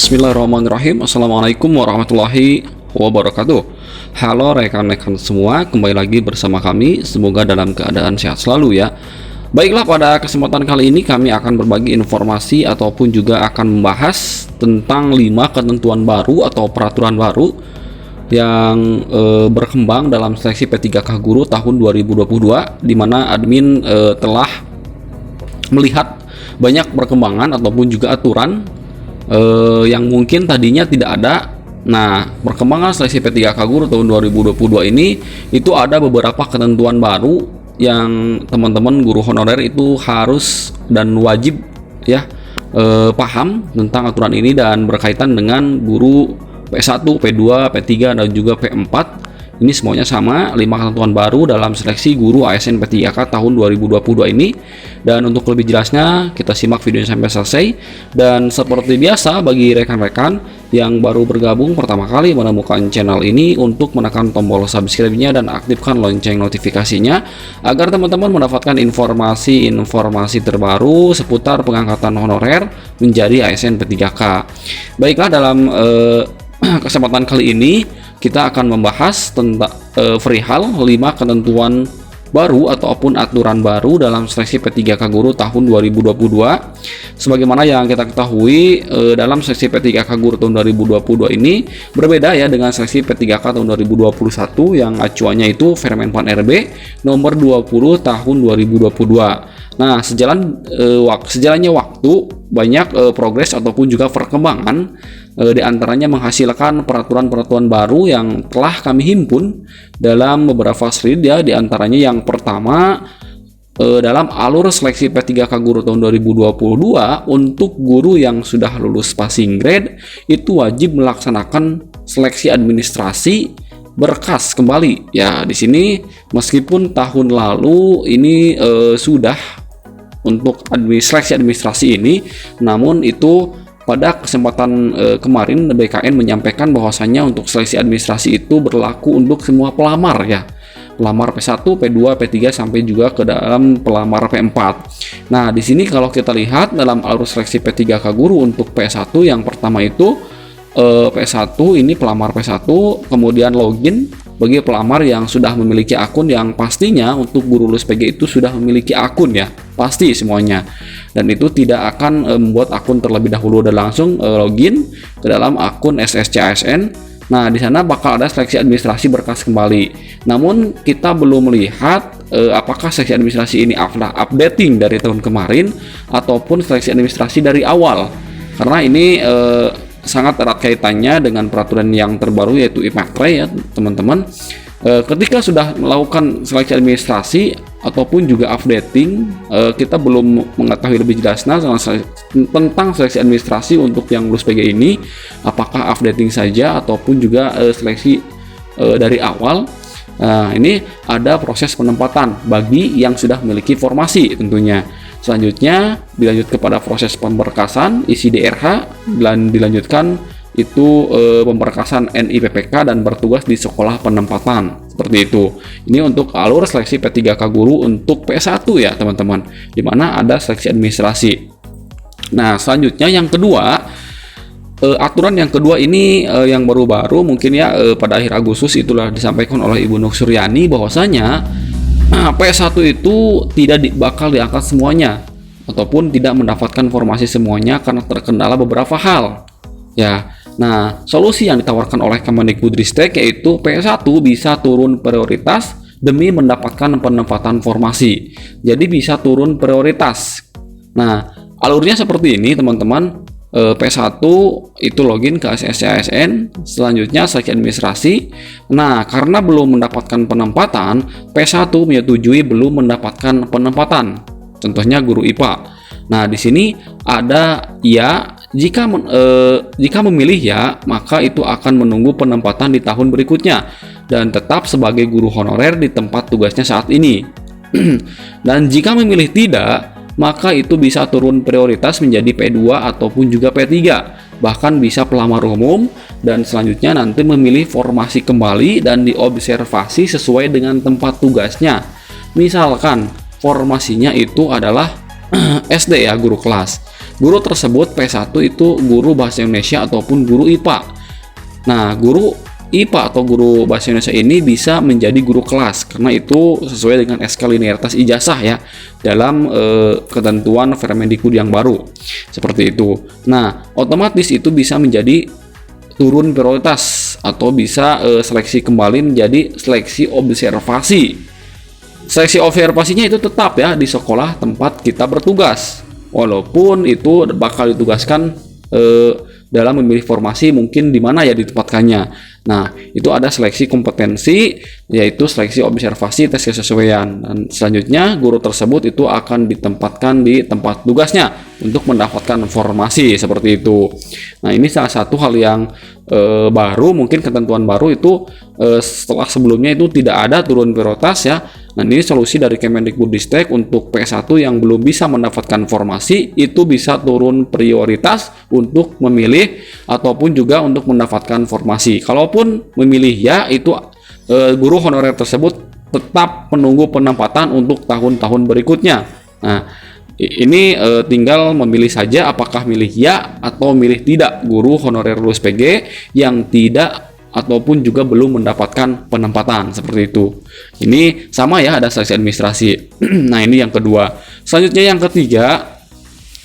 Bismillahirrahmanirrahim. Assalamualaikum warahmatullahi wabarakatuh. Halo rekan-rekan semua, kembali lagi bersama kami. Semoga dalam keadaan sehat selalu ya. Baiklah, pada kesempatan kali ini kami akan berbagi informasi ataupun juga akan membahas tentang 5 ketentuan baru atau peraturan baru yang berkembang dalam seleksi P3K Guru tahun 2022, di mana admin telah melihat banyak perkembangan ataupun juga aturan yang mungkin tadinya tidak ada. Nah, perkembangan seleksi P3K Guru tahun 2022 ini itu ada beberapa ketentuan baru yang teman-teman guru honorer itu harus dan wajib ya paham tentang aturan ini, dan berkaitan dengan guru P1, P2, P3 dan juga P4. Ini semuanya sama, 5 ketentuan baru dalam seleksi guru ASN P3K tahun 2022 ini. Dan untuk lebih jelasnya, kita simak videonya sampai selesai. Dan seperti biasa, bagi rekan-rekan yang baru bergabung pertama kali menemukan channel ini, untuk menekan tombol subscribe-nya dan aktifkan lonceng notifikasinya, agar teman-teman mendapatkan informasi-informasi terbaru seputar pengangkatan honorer menjadi ASN P3K. Baiklah, dalam kesempatan kali ini kita akan membahas tentang perihal 5 ketentuan baru ataupun aturan baru dalam seleksi P3K Guru tahun 2022. Sebagaimana yang kita ketahui, dalam seleksi P3K Guru tahun 2022 ini berbeda ya dengan seleksi P3K tahun 2021 yang acuannya itu Permenpan RB nomor 20 tahun 2022. Nah, sejalannya waktu, banyak progres ataupun juga perkembangan, di antaranya menghasilkan peraturan-peraturan baru yang telah kami himpun dalam beberapa slide ya. Di antaranya yang pertama, dalam alur seleksi P3K Guru tahun 2022, untuk guru yang sudah lulus passing grade itu wajib melaksanakan seleksi administrasi berkas kembali. Ya, di sini meskipun tahun lalu ini sudah untuk seleksi administrasi ini, namun itu pada kesempatan kemarin BKN menyampaikan bahwasannya untuk seleksi administrasi itu berlaku untuk semua pelamar ya. Pelamar P1, P2, P3 sampai juga ke dalam pelamar P4. Nah, di sini kalau kita lihat dalam alur seleksi P3K Guru untuk P1, yang pertama itu P1 ini pelamar P1, kemudian login bagi pelamar yang sudah memiliki akun, yang pastinya untuk guru lulus PG itu sudah memiliki akun ya, pasti semuanya. Dan itu tidak akan membuat akun terlebih dahulu dan langsung login ke dalam akun SSCASN. Nah, di sana bakal ada seleksi administrasi berkas kembali. Namun kita belum melihat apakah seleksi administrasi ini updating dari tahun kemarin ataupun seleksi administrasi dari awal. Karena ini sangat erat kaitannya dengan peraturan yang terbaru yaitu IPAKRE ya teman-teman. Ketika sudah melakukan seleksi administrasi ataupun juga updating, kita belum mengetahui lebih jelasnya tentang seleksi administrasi untuk yang lulus PG ini, apakah updating saja ataupun juga seleksi dari awal. Nah, ini ada proses penempatan bagi yang sudah memiliki formasi tentunya. Selanjutnya dilanjut kepada proses pemberkasan isi DRH, dan dilanjutkan itu pemberkasan NIPPK dan bertugas di sekolah penempatan, seperti itu. Ini untuk alur seleksi P3K Guru untuk P1 ya teman-teman, di mana ada seleksi administrasi. Nah, selanjutnya yang kedua, aturan yang kedua ini yang baru-baru mungkin ya, pada akhir Agustus itulah disampaikan oleh Ibu Nur Suryani bahwasanya P1 itu tidak bakal diangkat semuanya ataupun tidak mendapatkan formasi semuanya karena terkendala beberapa hal ya. Nah, solusi yang ditawarkan oleh Kemendikbudristek yaitu P1 bisa turun prioritas demi mendapatkan penempatan formasi. Jadi bisa turun prioritas. Nah, alurnya seperti ini teman-teman. P1 itu login ke SSCASN, selanjutnya seleksi administrasi. Nah, karena belum mendapatkan penempatan, P1 menyetujui belum mendapatkan penempatan. Contohnya guru IPA. Nah, di sini ada ya, jika memilih ya, maka itu akan menunggu penempatan di tahun berikutnya dan tetap sebagai guru honorer di tempat tugasnya saat ini. Dan jika memilih tidak, maka itu bisa turun prioritas menjadi P2 ataupun juga P3, bahkan bisa pelamar umum, dan selanjutnya nanti memilih formasi kembali dan diobservasi sesuai dengan tempat tugasnya. Misalkan formasinya itu adalah SD ya, guru kelas. guru tersebut P1 itu guru bahasa Indonesia ataupun guru IPA. Nah, guru IPA atau guru bahasa Indonesia ini bisa menjadi guru kelas karena itu sesuai dengan SK linearitas ijazah ya dalam ketentuan Permendikbud yang baru seperti itu. Nah, otomatis itu bisa menjadi turun prioritas atau bisa seleksi kembali menjadi seleksi observasi. Seleksi observasinya itu tetap ya di sekolah tempat kita bertugas, walaupun itu bakal ditugaskan dalam memilih formasi mungkin di mana ya ditempatkannya. Nah, itu ada seleksi kompetensi, yaitu seleksi observasi tes kesesuaian. Dan selanjutnya guru tersebut itu akan ditempatkan di tempat tugasnya untuk mendapatkan informasi seperti itu. Nah, ini salah satu hal yang baru, mungkin ketentuan baru itu setelah sebelumnya itu tidak ada turun prioritas ya. Nah, ini solusi dari Kemendikbudristek untuk P1 yang belum bisa mendapatkan formasi itu bisa turun prioritas untuk memilih ataupun juga untuk mendapatkan formasi. Kalaupun memilih ya, itu guru honorer tersebut tetap menunggu penempatan untuk tahun-tahun berikutnya. Nah, ini tinggal memilih saja apakah milih ya atau milih tidak guru honorer lulus PG yang tidak ataupun juga belum mendapatkan penempatan seperti itu. Ini sama ya, ada seleksi administrasi. Nah, ini yang kedua. Selanjutnya yang ketiga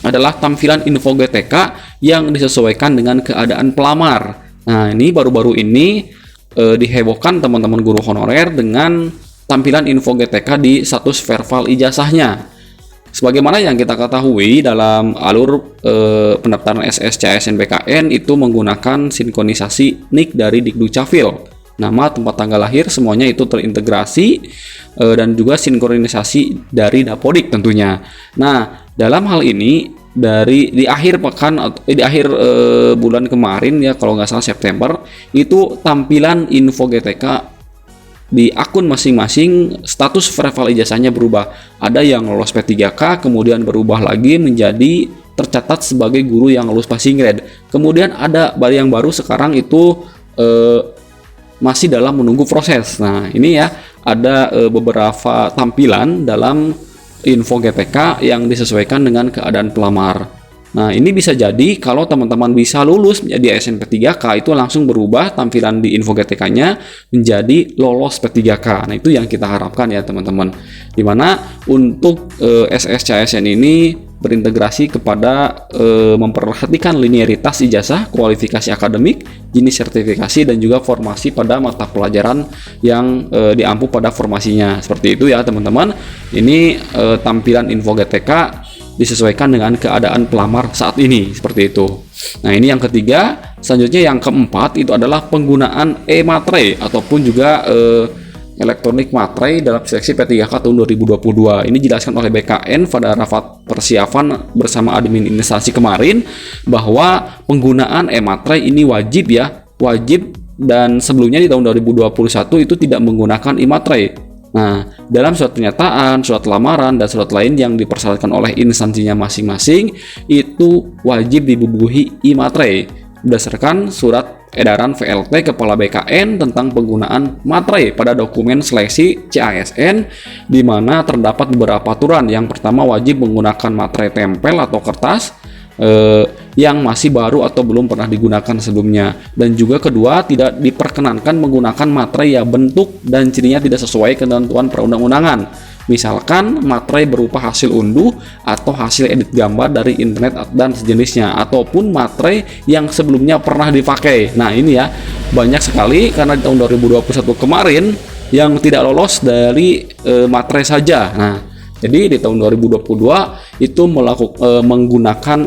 adalah tampilan info GTK yang disesuaikan dengan keadaan pelamar. Nah, ini baru-baru ini dihebohkan teman-teman guru honorer dengan tampilan info GTK di status verbal ijazahnya. Sebagaimana yang kita ketahui dalam alur pendaftaran SSCASN-BKN itu menggunakan sinkronisasi NIK dari Dikdukcapil. Nama, tempat tanggal lahir semuanya itu terintegrasi dan juga sinkronisasi dari Dapodik tentunya. Nah, dalam hal ini di akhir bulan kemarin ya, kalau nggak salah September, itu tampilan info GTK di akun masing-masing status verbal ijazahnya berubah. Ada yang lolos P3K, kemudian berubah lagi menjadi tercatat sebagai guru yang lulus passing grade. Kemudian ada yang baru sekarang itu masih dalam menunggu proses. Nah, ini ya ada beberapa tampilan dalam info GTK yang disesuaikan dengan keadaan pelamar. Nah, ini bisa jadi kalau teman-teman bisa lulus menjadi ASN P3K itu langsung berubah tampilan di info GTK-nya menjadi lolos P3K. Nah, itu yang kita harapkan ya teman-teman. Dimana untuk SSCASN ini berintegrasi kepada memperhatikan linearitas ijazah, kualifikasi akademik, jenis sertifikasi, dan juga formasi pada mata pelajaran yang diampu pada formasinya. Seperti itu ya teman-teman. Ini tampilan info GTK disesuaikan dengan keadaan pelamar saat ini, seperti itu. Nah, ini yang ketiga. Selanjutnya yang keempat itu adalah penggunaan e-materai ataupun juga elektronik materai dalam seleksi P3K tahun 2022. Ini dijelaskan oleh BKN pada rapat persiapan bersama admin instansi kemarin bahwa penggunaan e-materai ini wajib ya, wajib, dan sebelumnya di tahun 2021 itu tidak menggunakan e-materai. Nah, dalam surat pernyataan, surat lamaran, dan surat lain yang dipersyaratkan oleh instansinya masing-masing itu wajib dibubuhi e-materai berdasarkan surat edaran VLT Kepala BKN tentang penggunaan materai pada dokumen seleksi CASN, di mana terdapat beberapa aturan. Yang pertama, wajib menggunakan materai tempel atau kertas yang masih baru atau belum pernah digunakan sebelumnya, dan juga kedua, tidak diperkenankan menggunakan materai yang bentuk dan cirinya tidak sesuai ketentuan perundang-undangan, misalkan materai berupa hasil unduh atau hasil edit gambar dari internet dan sejenisnya, ataupun materai yang sebelumnya pernah dipakai. Nah, ini ya banyak sekali karena di tahun 2021 kemarin yang tidak lolos dari materai saja. Nah, jadi di tahun 2022 itu menggunakan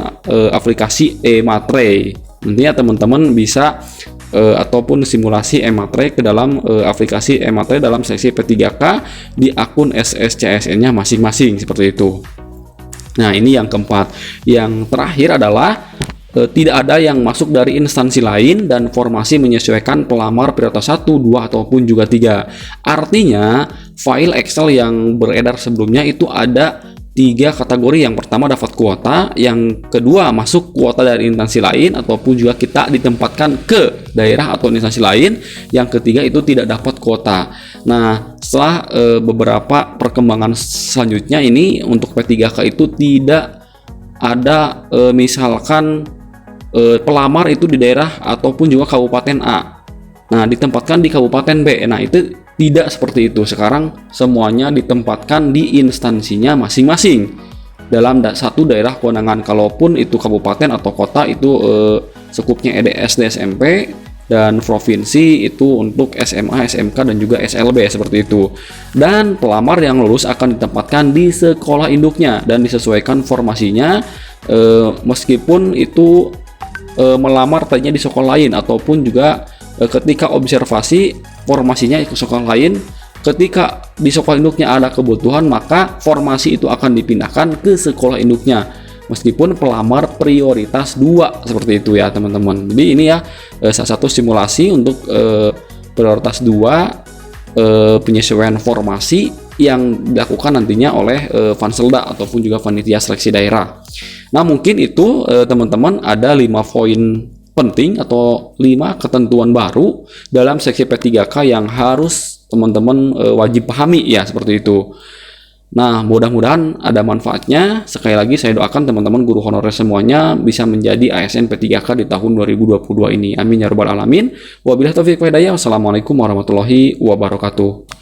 aplikasi e-materai. Nantinya teman-teman bisa ataupun simulasi e-materai ke dalam aplikasi e-materai dalam seksi P3K di akun SSCASN-nya masing-masing, seperti itu. Nah, ini yang keempat. Yang terakhir adalah tidak ada yang masuk dari instansi lain dan formasi menyesuaikan pelamar prioritas 1, 2, ataupun juga 3. Artinya, file Excel yang beredar sebelumnya itu ada 3 kategori. Yang pertama dapat kuota, yang kedua masuk kuota dari instansi lain ataupun juga kita ditempatkan ke daerah atau instansi lain, yang ketiga itu tidak dapat kuota. Nah, setelah beberapa perkembangan selanjutnya ini untuk P3K itu tidak ada misalkan pelamar itu di daerah ataupun juga kabupaten A. Nah, ditempatkan di kabupaten B. Nah, itu tidak seperti itu. Sekarang semuanya ditempatkan di instansinya masing-masing dalam satu daerah kewenangan. Kalaupun itu kabupaten atau kota itu sekupnya SD, SMP, dan provinsi itu untuk SMA, SMK, dan juga SLB seperti itu. Dan pelamar yang lulus akan ditempatkan di sekolah induknya dan disesuaikan formasinya, meskipun itu melamar tadinya di sekolah lain ataupun juga ketika observasi formasinya ke sekolah lain. Ketika di sekolah induknya ada kebutuhan, maka formasi itu akan dipindahkan ke sekolah induknya, meskipun pelamar prioritas 2 seperti itu ya teman-teman. Jadi ini ya salah satu simulasi untuk prioritas 2 penyesuaian formasi yang dilakukan nantinya oleh Fanselda ataupun juga panitia seleksi daerah. Nah, mungkin itu teman-teman ada 5 poin penting atau 5 ketentuan baru dalam seksi P3K yang harus teman-teman wajib pahami ya, seperti itu. Nah, mudah-mudahan ada manfaatnya. Sekali lagi saya doakan teman-teman guru honorer semuanya bisa menjadi ASN P3K di tahun 2022 ini. Amin ya rabbal alamin. Wabillahi taufiq wal hidayah. Wassalamualaikum warahmatullahi wabarakatuh.